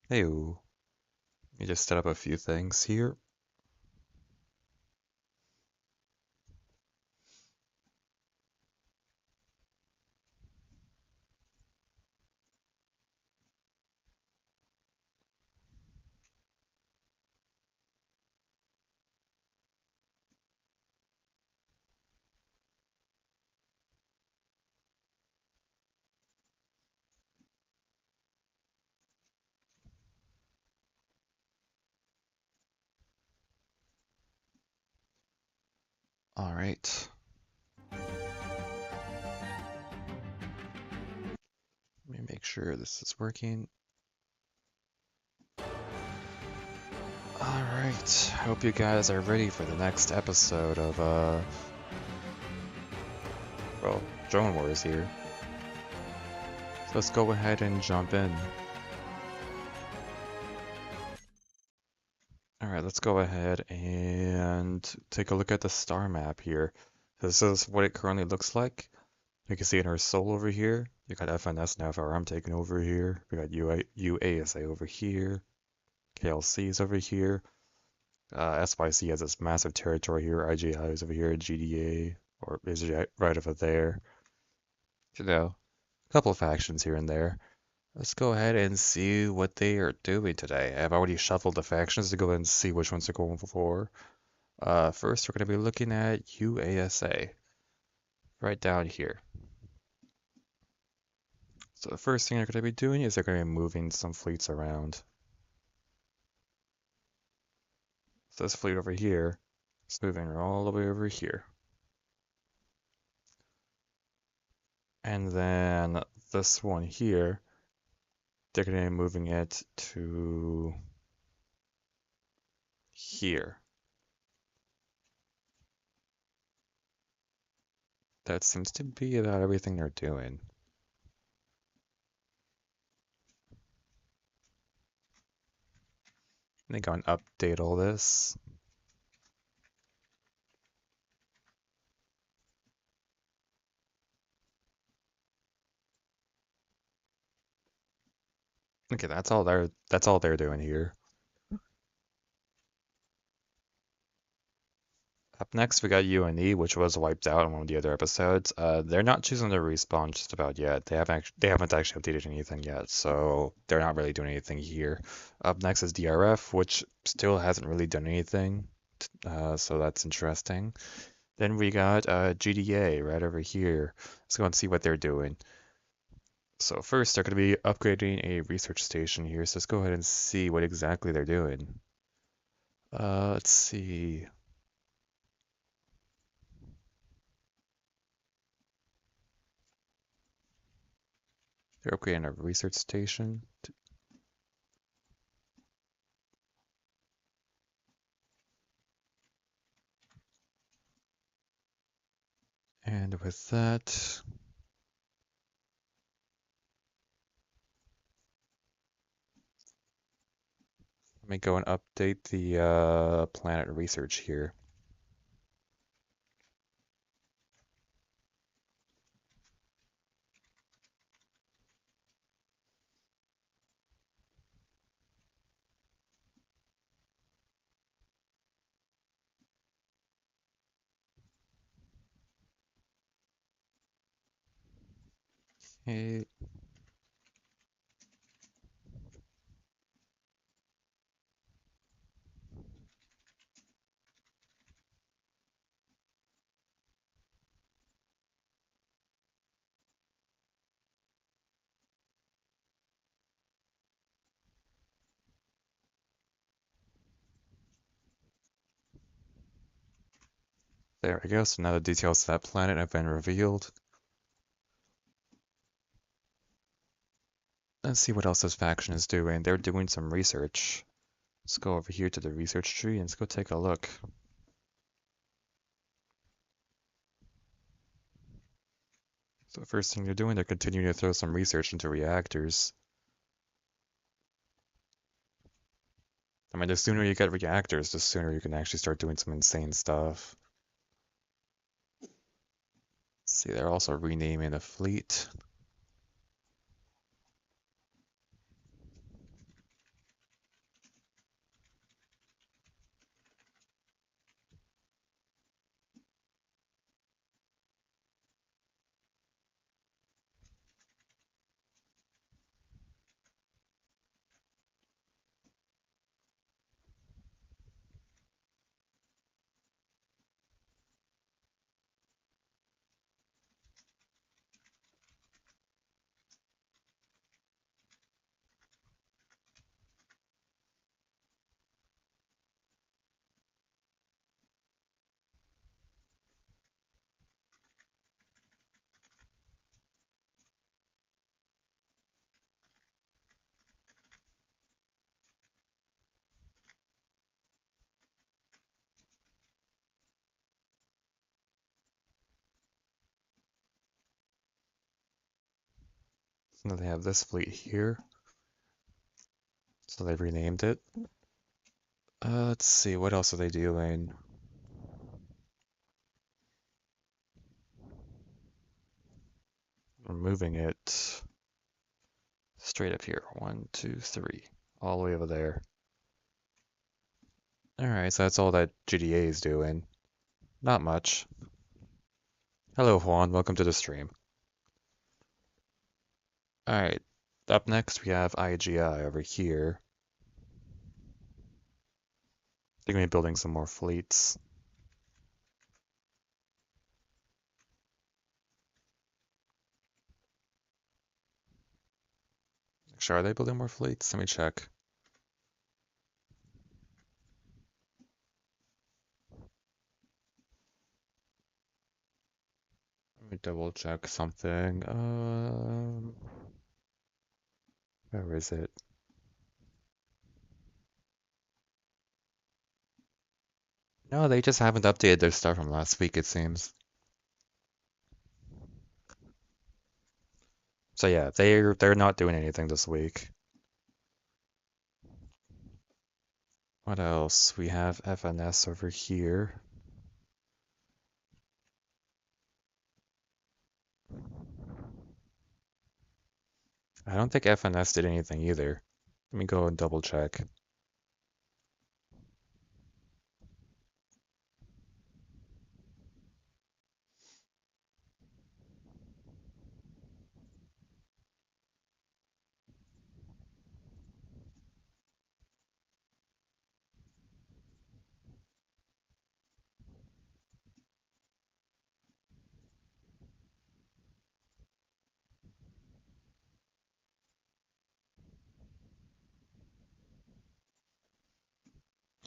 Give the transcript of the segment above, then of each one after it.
Hey, let me just set up a few things here. All right. Let me make sure this is working. All right. Hope you guys are ready for the next episode of well, Drone Wars here. So let's go ahead and jump in. All right, let's go ahead and take a look at the star map here. This is what it currently looks like. You can see in our Sol over here. You got FNS and FRM taking over here. We got UASA over here. KLC is over here. SYC has this massive territory here. IGI is over here. GDA or is right over there. You know, a couple of factions here and there. Let's go ahead and see what they are doing today. I've already shuffled the factions to go and see which ones they're going for. First, we're going to be looking at UASA, right down here. So the first thing they're going to be doing is they're going to be moving some fleets around. So this fleet over here is moving all the way over here. And then this one here, they're going to be moving it to here. That seems to be about everything they're doing. Let me go and update all this. Okay, that's all they're doing here. Up next, we got UNE, which was wiped out in one of the other episodes. They're not choosing to respawn just about yet. They haven't actually updated anything yet, so they're not really doing anything here. Up next is DRF, which still hasn't really done anything, so that's interesting. Then we got GDA right over here. Let's go and see what they're doing. So first, they're going to be upgrading a research station here, so let's go ahead and see what exactly they're doing. Let's see. They're upgrading a research station. And with that, let me go and update the planet research here. Okay. There we go. So now the details of that planet have been revealed. Let's see what else this faction is doing. They're doing some research. Let's go over here to the research tree and let's go take a look. So the first thing they're doing, they're continuing to throw some research into reactors. I mean, the sooner you get reactors, the sooner you can actually start doing some insane stuff. See, they're also renaming the fleet. Now they have this fleet here, so they've renamed it. Let's see, what else are they doing? We're moving it straight up here. 1, 2, 3, all the way over there. Alright, so that's all that GDA is doing. Not much. Hello, Juan. Welcome to the stream. Alright, up next we have IGI over here. They're going to be building some more fleets. Actually, are they building more fleets? Let me check. Let me double check something. Where is it? No, they just haven't updated their stuff from last week, it seems. So yeah, they're not doing anything this week. What else? We have FNS over here. I don't think FNS did anything either. Let me go and double check.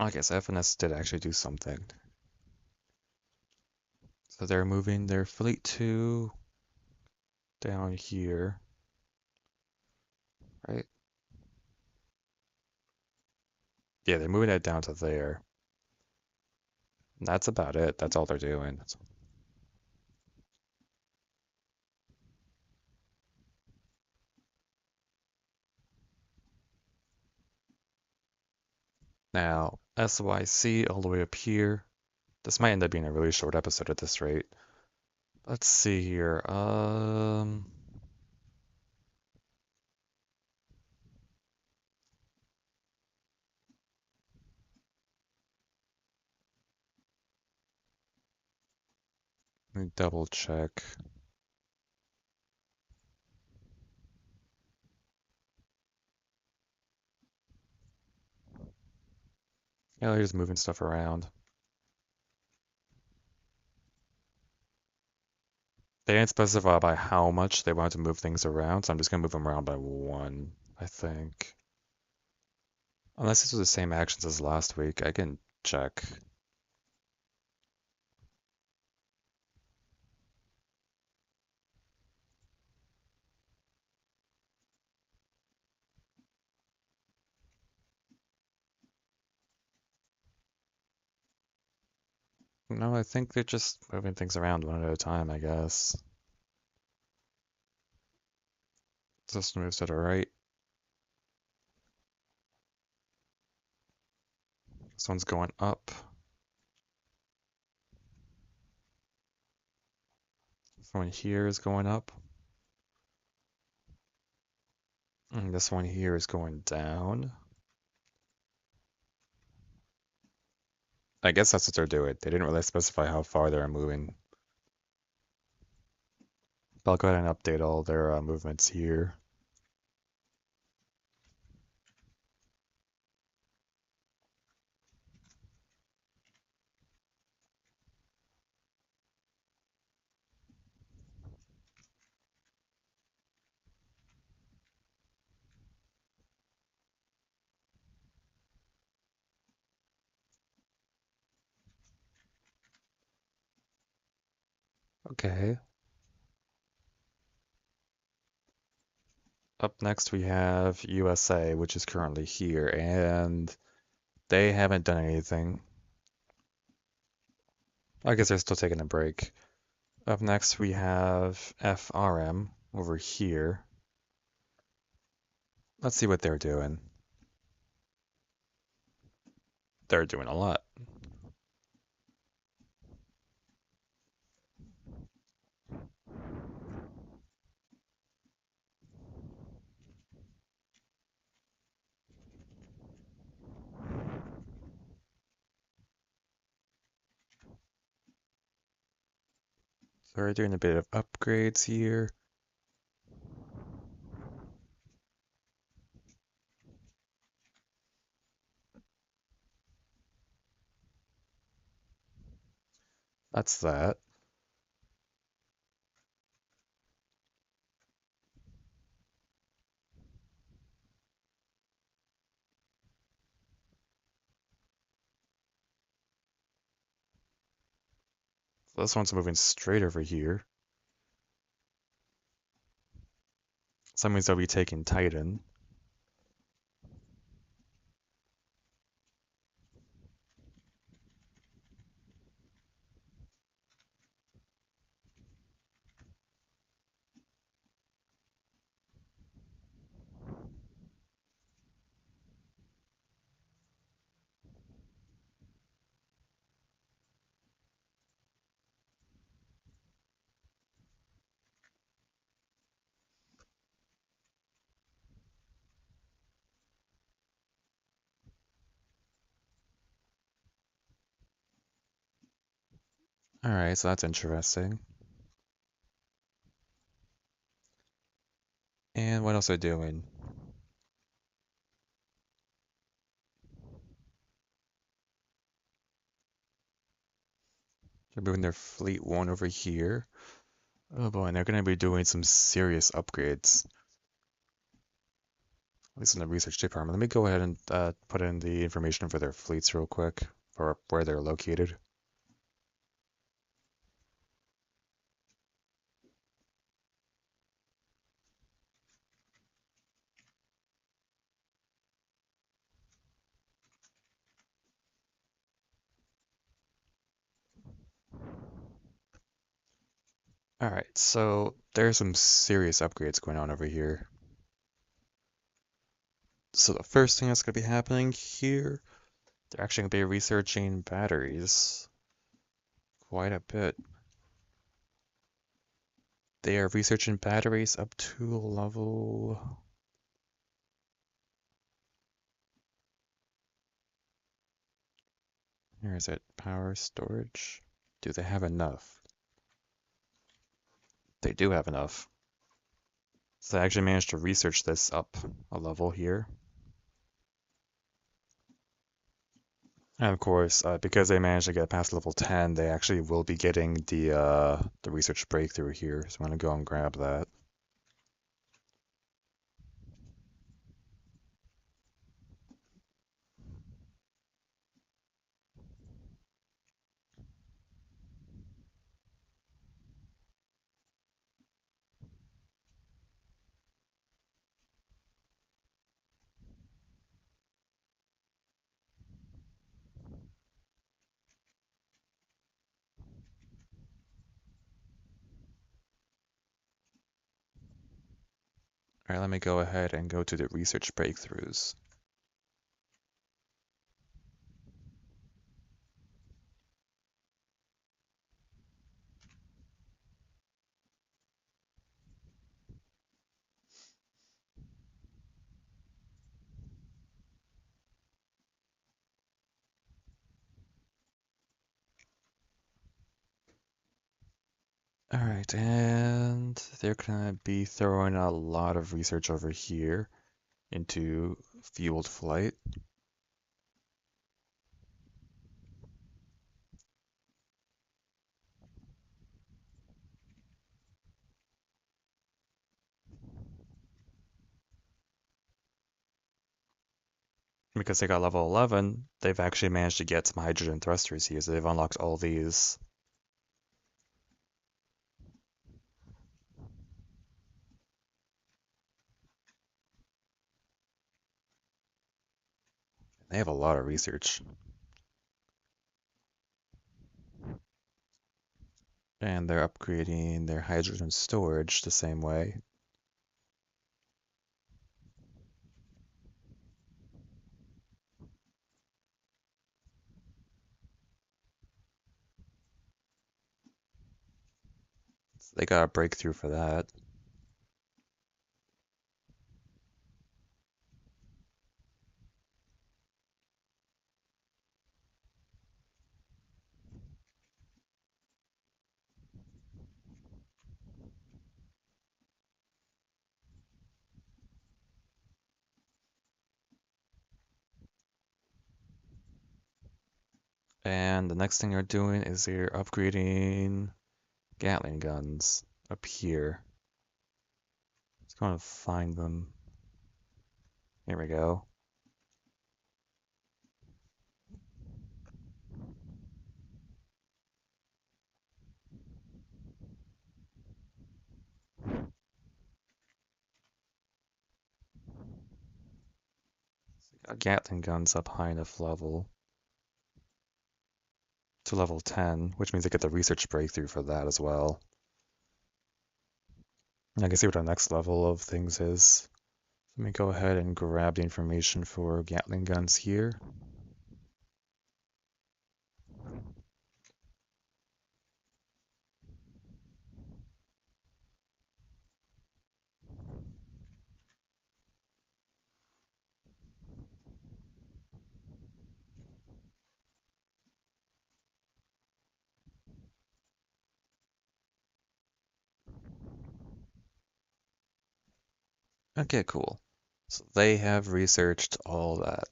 I guess FNS did actually do something. So they're moving their fleet to down here, right? Yeah, they're moving it down to there. And that's about it. That's all they're doing. Now, SYC all the way up here. This might end up being a really short episode at this rate. Let's see here. Let me double check. Yeah, they're just moving stuff around. They didn't specify by how much they wanted to move things around, so I'm just gonna move them around by 1, I think. Unless these are the same actions as last week, I can check. No, I think they're just moving things around one at a time, I guess. This moves to the right. This one's going up. This one here is going up. And this one here is going down. I guess that's what they're doing. They didn't really specify how far they're moving. But I'll go ahead and update all their movements here. Okay. Up next we have USA, which is currently here, and they haven't done anything. I guess they're still taking a break. Up next we have FRM over here. Let's see what they're doing. They're doing a lot. So we're doing a bit of upgrades here. That's that. So this one's moving straight over here. So that means they'll be taking Titan. Alright, so that's interesting. And what else are they doing? They're moving their fleet one over here. Oh boy, and they're gonna be doing some serious upgrades. At least in the research department. Let me go ahead and put in the information for their fleets real quick, for where they're located. Alright, so there's some serious upgrades going on over here. So the first thing that's going to be happening here, they're actually going to be researching batteries quite a bit. They are researching batteries up to level... Where is it? Power storage? Do they have enough? They do have enough. So I actually managed to research this up a level here. And of course, because they managed to get past level 10, they actually will be getting the research breakthrough here. So I'm gonna go and grab that. Alright, let me go ahead and go to the research breakthroughs. Alright, and they're gonna be throwing a lot of research over here into fueled flight. Because they got level 11, they've actually managed to get some hydrogen thrusters here, so they've unlocked all these. They have a lot of research. And they're upgrading their hydrogen storage the same way. They got a breakthrough for that. And the next thing they're doing is they're upgrading Gatling guns up here. Let's go and find them. Here we go. Got Gatling guns up high enough level to level 10, which means they get the research breakthrough for that as well. And I can see what our next level of things is. Let me go ahead and grab the information for Gatling guns here. Okay, cool. So they have researched all that,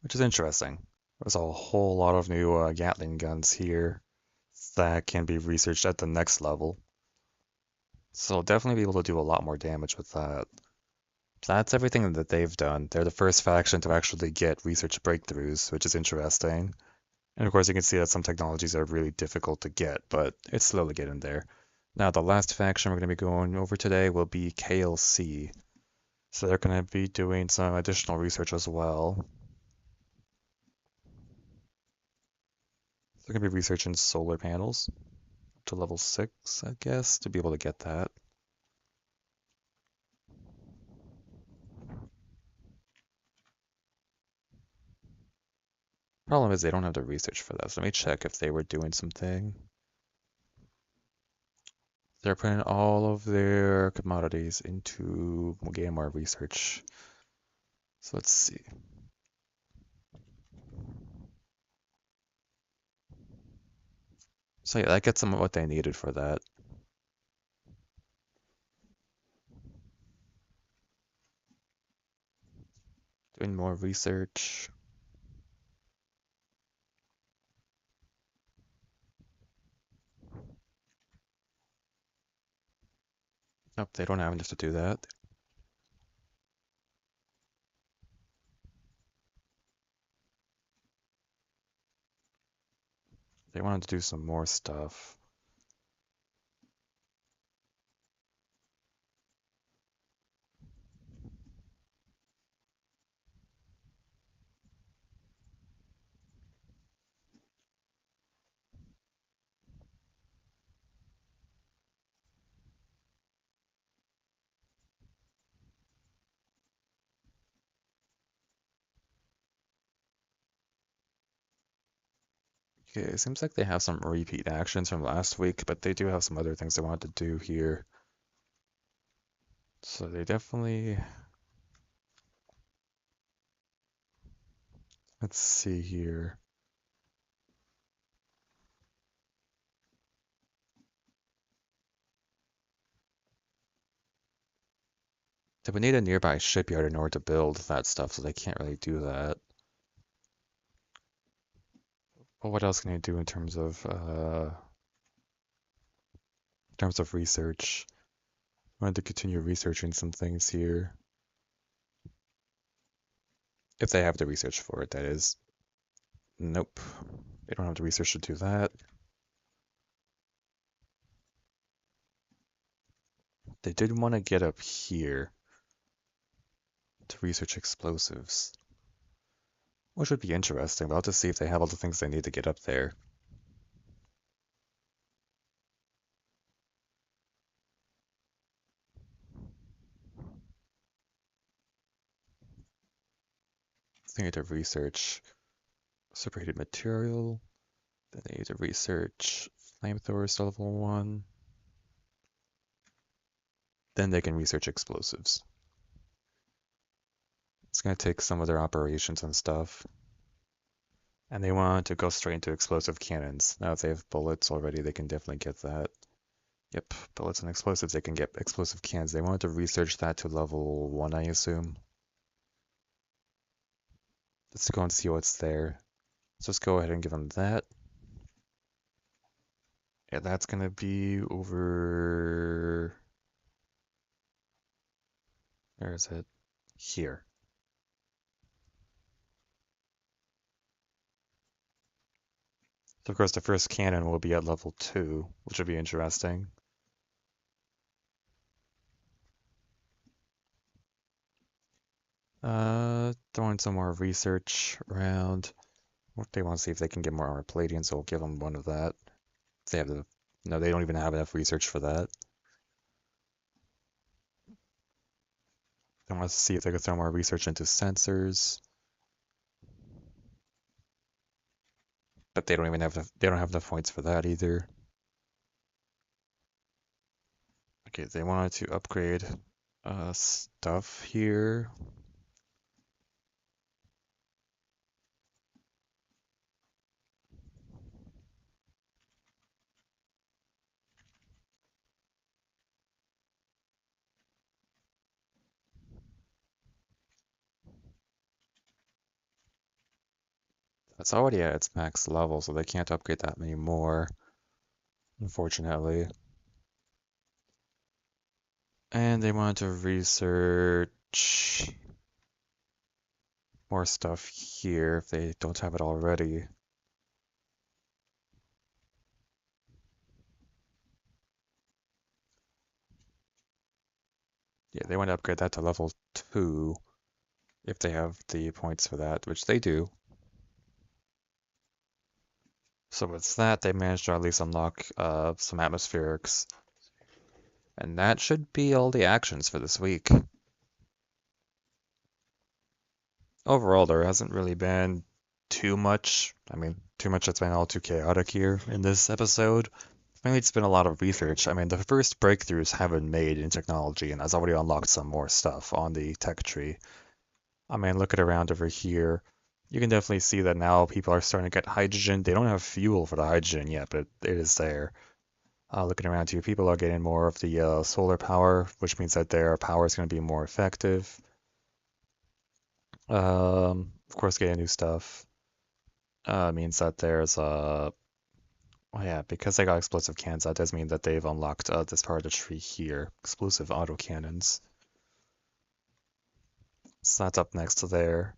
which is interesting. There's a whole lot of new Gatling guns here that can be researched at the next level. So definitely be able to do a lot more damage with that. That's everything that they've done. They're the first faction to actually get research breakthroughs, which is interesting. And of course, you can see that some technologies are really difficult to get, but it's slowly getting there. Now, the last faction we're going to be going over today will be KLC. So they're going to be doing some additional research as well. They're going to be researching solar panels up to level 6, I guess, to be able to get that. Problem is they don't have the research for that, so let me check if they were doing something. They're putting all of their commodities into Mugemar research. So let's see. So yeah, that gets them what they needed for that. Doing more research. Nope, they don't have enough to do that. They wanted to do some more stuff. Okay, it seems like they have some repeat actions from last week, but they do have some other things they wanted to do here. So they definitely... Let's see here. They would need a nearby shipyard in order to build that stuff, so they can't really do that. But what else can they do in terms of research? I wanted to continue researching some things here. If they have the research for it, that is. Nope. They don't have the research to do that. They did want to get up here to research explosives, which would be interesting, but I'll have to see if they have all the things they need to get up there. They need to research separated material. Then they need to research flamethrowers to level 1. then they can research explosives. It's going to take some of their operations and stuff. And they want to go straight into explosive cannons. Now if they have bullets already, they can definitely get that. Yep, bullets and explosives, they can get explosive cannons. They wanted to research that to level 1, I assume. Let's go and see what's there. Let's just go ahead and give them that. Yeah, that's gonna be over... Where is it? Here. So of course the first cannon will be at level 2, which will be interesting. Throwing some more research around. They want to see if they can get more armor plating, so we'll give them one of that. They have the... No, they don't even have enough research for that. They want to see if they can throw more research into sensors. But they don't even have they don't have enough points for that either. Okay, they wanted to upgrade stuff here. It's already at its max level, so they can't upgrade that many more, unfortunately. And they wanted to research more stuff here if they don't have it already. Yeah, they want to upgrade that to level 2 if they have the points for that, which they do. So with that, they managed to at least unlock some atmospherics. And that should be all the actions for this week. Overall, there hasn't really been too much. I mean, too much that's been all too chaotic here in this episode. Mainly it's been a lot of research. I mean, the first breakthroughs have been made in technology, and has already unlocked some more stuff on the tech tree. I mean, looking around over here, you can definitely see that now people are starting to get hydrogen. They don't have fuel for the hydrogen yet, but it is there. Looking around here, people are getting more of the solar power, which means that their power is going to be more effective. Of course, getting new stuff means that there's oh yeah, because they got explosive cannons, that does mean that they've unlocked this part of the tree here, explosive autocannons. So that's up next to there.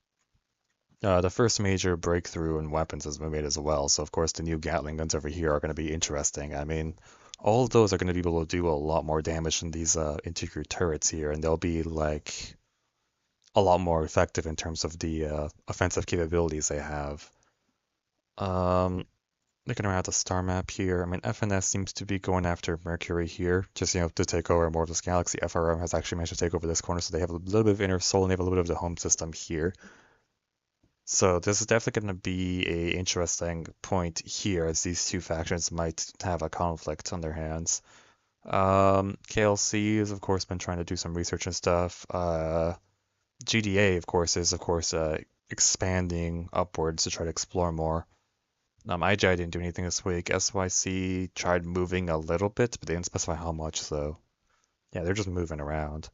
The first major breakthrough in weapons has been made as well, so of course the new Gatling guns over here are going to be interesting. I mean, all of those are going to be able to do a lot more damage than these interior turrets here, and they'll be like a lot more effective in terms of the offensive capabilities they have. Looking around the star map here, I mean, FNS seems to be going after Mercury here, just, to take over more of this galaxy. FRM has actually managed to take over this corner, so they have a little bit of inner soul and they have a little bit of the home system here. So this is definitely going to be a interesting point here, as these two factions might have a conflict on their hands. KLC has, of course, been trying to do some research and stuff. GDA, of course, is, expanding upwards to try to explore more. IGI didn't do anything this week. SYC tried moving a little bit, but they didn't specify how much, so yeah, they're just moving around.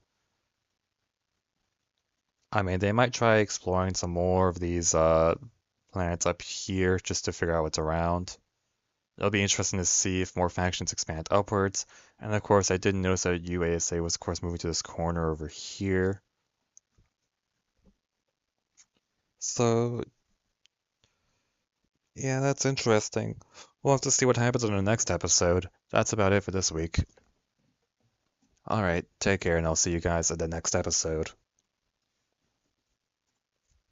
I mean, they might try exploring some more of these planets up here just to figure out what's around. It'll be interesting to see if more factions expand upwards. And of course, I did notice that UASA was, of course, moving to this corner over here. So, yeah, that's interesting. We'll have to see what happens in the next episode. That's about it for this week. Alright, take care, and I'll see you guys at the next episode.